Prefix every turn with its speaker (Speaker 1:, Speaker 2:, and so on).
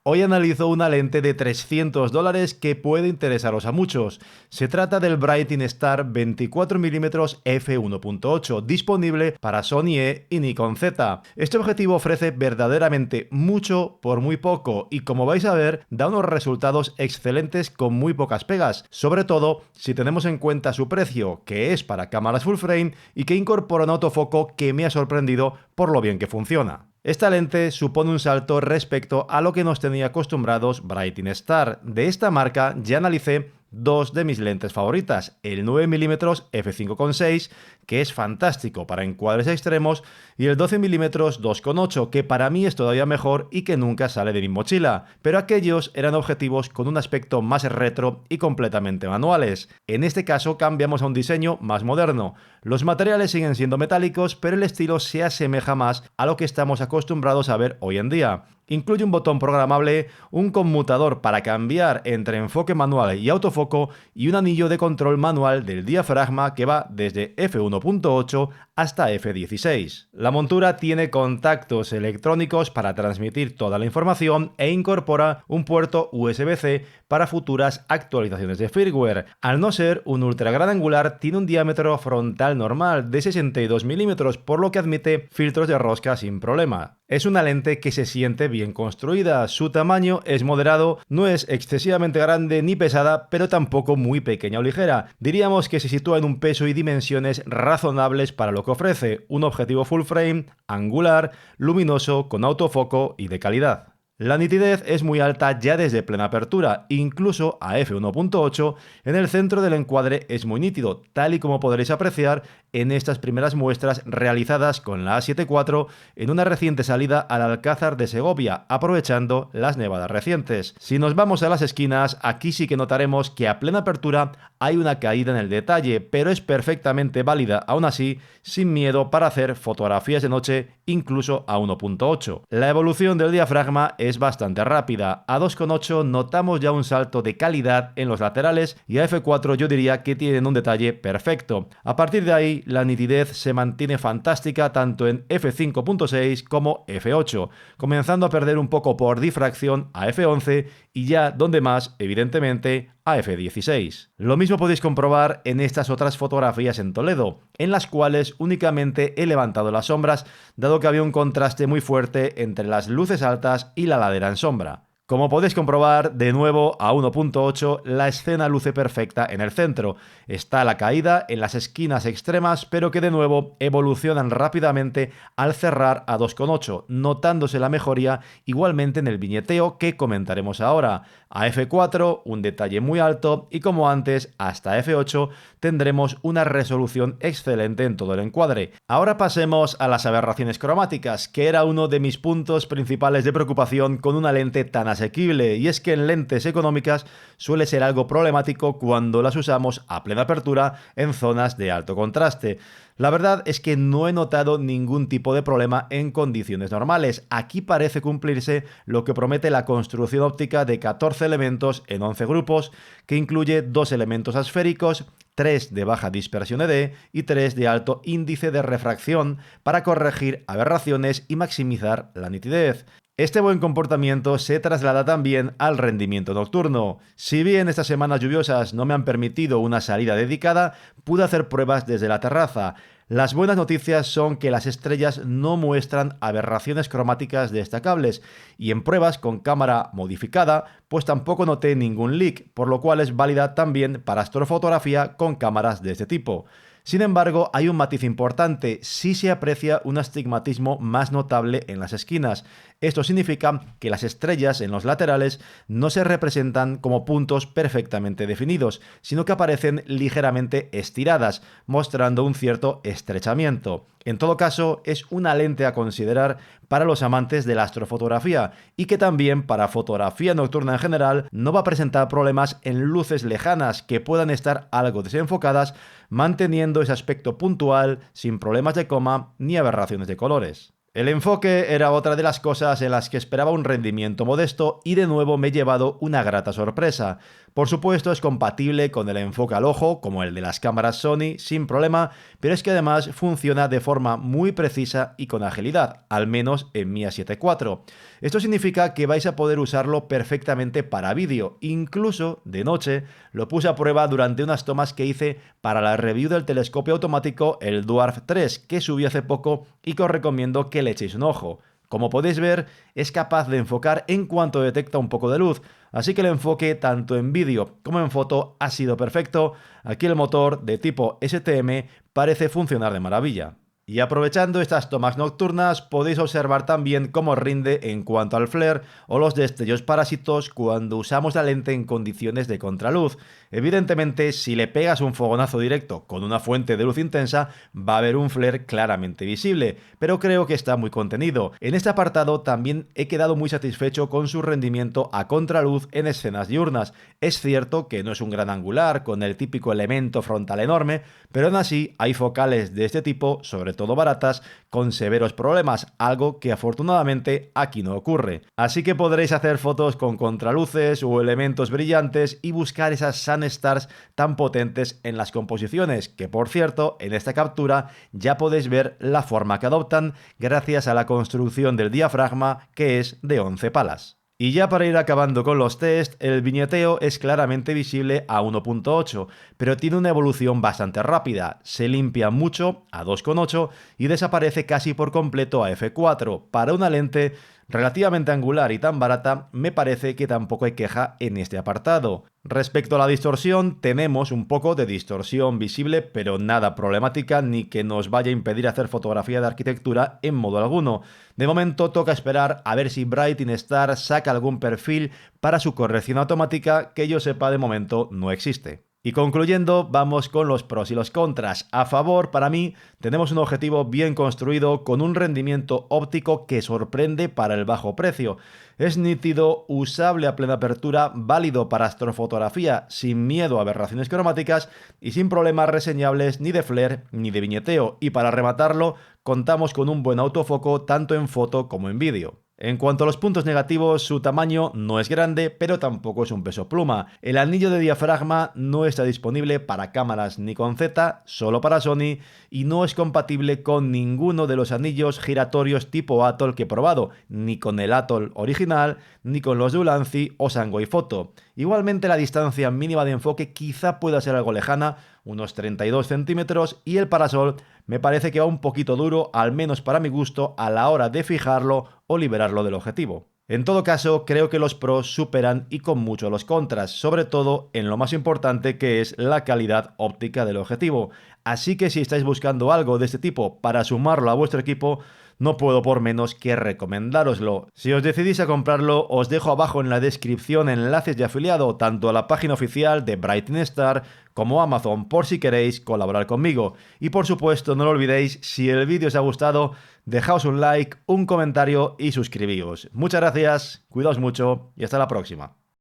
Speaker 1: Hoy analizo una lente de $300 que puede interesaros a muchos. Se trata del Brighting Star 24mm f1.8, disponible para Sony E y Nikon Z. Este objetivo ofrece verdaderamente mucho por muy poco y, como vais a ver, da unos resultados excelentes con muy pocas pegas, sobre todo si tenemos en cuenta su precio, que es para cámaras full frame y que incorpora un autofoco que me ha sorprendido por lo bien que funciona. Esta lente supone un salto respecto a lo que nos tenía acostumbrados Brighting Star. De esta marca ya analicé dos de mis lentes favoritas, el 9mm f5.6, que es fantástico para encuadres extremos, y el 12mm 2.8, que para mí es todavía mejor y que nunca sale de mi mochila, pero aquellos eran objetivos con un aspecto más retro y completamente manuales. En este caso cambiamos a un diseño más moderno. Los materiales siguen siendo metálicos, pero el estilo se asemeja más a lo que estamos acostumbrados a ver hoy en día. Incluye un botón programable, un conmutador para cambiar entre enfoque manual y autofoco y un anillo de control manual del diafragma que va desde f1.8 hasta f16. La montura tiene contactos electrónicos para transmitir toda la información e incorpora un puerto USB-C para futuras actualizaciones de firmware. Al no ser un ultra gran angular, tiene un diámetro frontal normal de 62 mm, por lo que admite filtros de rosca sin problema. Es una lente que se siente bien construida, su tamaño es moderado, no es excesivamente grande ni pesada, pero tampoco muy pequeña o ligera. Diríamos que se sitúa en un peso y dimensiones razonables para lo que ofrece, un objetivo full frame, angular, luminoso, con autofoco y de calidad. La nitidez es muy alta ya desde plena apertura, incluso a f1.8 en el centro del encuadre es muy nítido, tal y como podréis apreciar en estas primeras muestras realizadas con la A7 IV en una reciente salida al Alcázar de Segovia, aprovechando las nevadas recientes. Si nos vamos a las esquinas, aquí sí que notaremos que a plena apertura hay una caída en el detalle, pero es perfectamente válida aún así, sin miedo para hacer fotografías de noche incluso a 1.8. La evolución del diafragma es bastante rápida. A 2.8 notamos ya un salto de calidad en los laterales y a f4 yo diría que tienen un detalle perfecto. A partir de ahí, la nitidez se mantiene fantástica tanto en f5.6 como f8, comenzando a perder un poco por difracción a f11 y ya donde más, evidentemente, a f16. Lo mismo podéis comprobar en estas otras fotografías en Toledo, en las cuales únicamente he levantado las sombras, dado que había un contraste muy fuerte entre las luces altas y la ladera en sombra. Como podéis comprobar, de nuevo a 1.8 la escena luce perfecta en el centro. Está la caída en las esquinas extremas, pero que de nuevo evolucionan rápidamente al cerrar a 2.8, notándose la mejoría igualmente en el viñeteo que comentaremos ahora. A f4 un detalle muy alto y, como antes, hasta f8 tendremos una resolución excelente en todo el encuadre. Ahora pasemos a las aberraciones cromáticas, que era uno de mis puntos principales de preocupación con una lente tan asequible, y es que en lentes económicas suele ser algo problemático cuando las usamos a plena apertura en zonas de alto contraste. La verdad es que no he notado ningún tipo de problema en condiciones normales. Aquí parece cumplirse lo que promete la construcción óptica de 14 elementos en 11 grupos, que incluye 2 elementos asféricos, 3 de baja dispersión ED y 3 de alto índice de refracción para corregir aberraciones y maximizar la nitidez. Este buen comportamiento se traslada también al rendimiento nocturno. Si bien estas semanas lluviosas no me han permitido una salida dedicada, pude hacer pruebas desde la terraza. Las buenas noticias son que las estrellas no muestran aberraciones cromáticas destacables y en pruebas con cámara modificada pues tampoco noté ningún leak, por lo cual es válida también para astrofotografía con cámaras de este tipo. Sin embargo, hay un matiz importante: sí se aprecia un astigmatismo más notable en las esquinas. Esto significa que las estrellas en los laterales no se representan como puntos perfectamente definidos, sino que aparecen ligeramente estiradas, mostrando un cierto estrechamiento. En todo caso, es una lente a considerar para los amantes de la astrofotografía y que también para fotografía nocturna en general no va a presentar problemas en luces lejanas que puedan estar algo desenfocadas, manteniendo ese aspecto puntual sin problemas de coma ni aberraciones de colores. El enfoque era otra de las cosas en las que esperaba un rendimiento modesto y de nuevo me he llevado una grata sorpresa. Por supuesto es compatible con el enfoque al ojo, como el de las cámaras Sony, sin problema, pero es que además funciona de forma muy precisa y con agilidad, al menos en Mi A7 IV. Esto significa que vais a poder usarlo perfectamente para vídeo, incluso de noche. Lo puse a prueba durante unas tomas que hice para la review del telescopio automático, el Dwarf 3, que subí hace poco y que os recomiendo que le echéis un ojo. Como podéis ver, es capaz de enfocar en cuanto detecta un poco de luz, así que el enfoque tanto en vídeo como en foto ha sido perfecto. Aquí el motor de tipo STM parece funcionar de maravilla. Y aprovechando estas tomas nocturnas podéis observar también cómo rinde en cuanto al flare o los destellos parásitos cuando usamos la lente en condiciones de contraluz. Evidentemente, si le pegas un fogonazo directo con una fuente de luz intensa, va a haber un flare claramente visible, pero creo que está muy contenido. En este apartado también he quedado muy satisfecho con su rendimiento a contraluz en escenas diurnas. Es cierto que no es un gran angular con el típico elemento frontal enorme, pero aún así hay focales de este tipo, sobre todo baratas, con severos problemas, algo que afortunadamente aquí no ocurre. Así que podréis hacer fotos con contraluces o elementos brillantes y buscar esas sun stars tan potentes en las composiciones, que por cierto, en esta captura ya podéis ver la forma que adoptan gracias a la construcción del diafragma, que es de 11 palas. Y ya para ir acabando con los test, el viñeteo es claramente visible a 1.8, pero tiene una evolución bastante rápida. Se limpia mucho a 2.8 y desaparece casi por completo a f4. Para una lente relativamente angular y tan barata, me parece que tampoco hay queja en este apartado. Respecto a la distorsión, tenemos un poco de distorsión visible, pero nada problemática ni que nos vaya a impedir hacer fotografía de arquitectura en modo alguno. De momento toca esperar a ver si Brighting Star saca algún perfil para su corrección automática, que yo sepa de momento no existe. Y concluyendo, vamos con los pros y los contras. A favor, para mí, tenemos un objetivo bien construido con un rendimiento óptico que sorprende para el bajo precio. Es nítido, usable a plena apertura, válido para astrofotografía sin miedo a aberraciones cromáticas y sin problemas reseñables ni de flare ni de viñeteo. Y para rematarlo, contamos con un buen autofoco tanto en foto como en vídeo. En cuanto a los puntos negativos, su tamaño no es grande, pero tampoco es un peso pluma. El anillo de diafragma no está disponible para cámaras Nikon Z, solo para Sony, y no es compatible con ninguno de los anillos giratorios tipo Atoll que he probado, ni con el Atoll original, ni con los de Ulanzi o Sangway Photo. Igualmente la distancia mínima de enfoque quizá pueda ser algo lejana, unos 32 centímetros, y el parasol me parece que va un poquito duro, al menos para mi gusto, a la hora de fijarlo o liberarlo del objetivo. En todo caso, creo que los pros superan y con mucho los contras, sobre todo en lo más importante que es la calidad óptica del objetivo. Así que si estáis buscando algo de este tipo para sumarlo a vuestro equipo, no puedo por menos que recomendároslo. Si os decidís a comprarlo, os dejo abajo en la descripción enlaces de afiliado tanto a la página oficial de Brighting Star como a Amazon por si queréis colaborar conmigo. Y por supuesto, no lo olvidéis, si el vídeo os ha gustado, dejaos un like, un comentario y suscribíos. Muchas gracias, cuidaos mucho y hasta la próxima.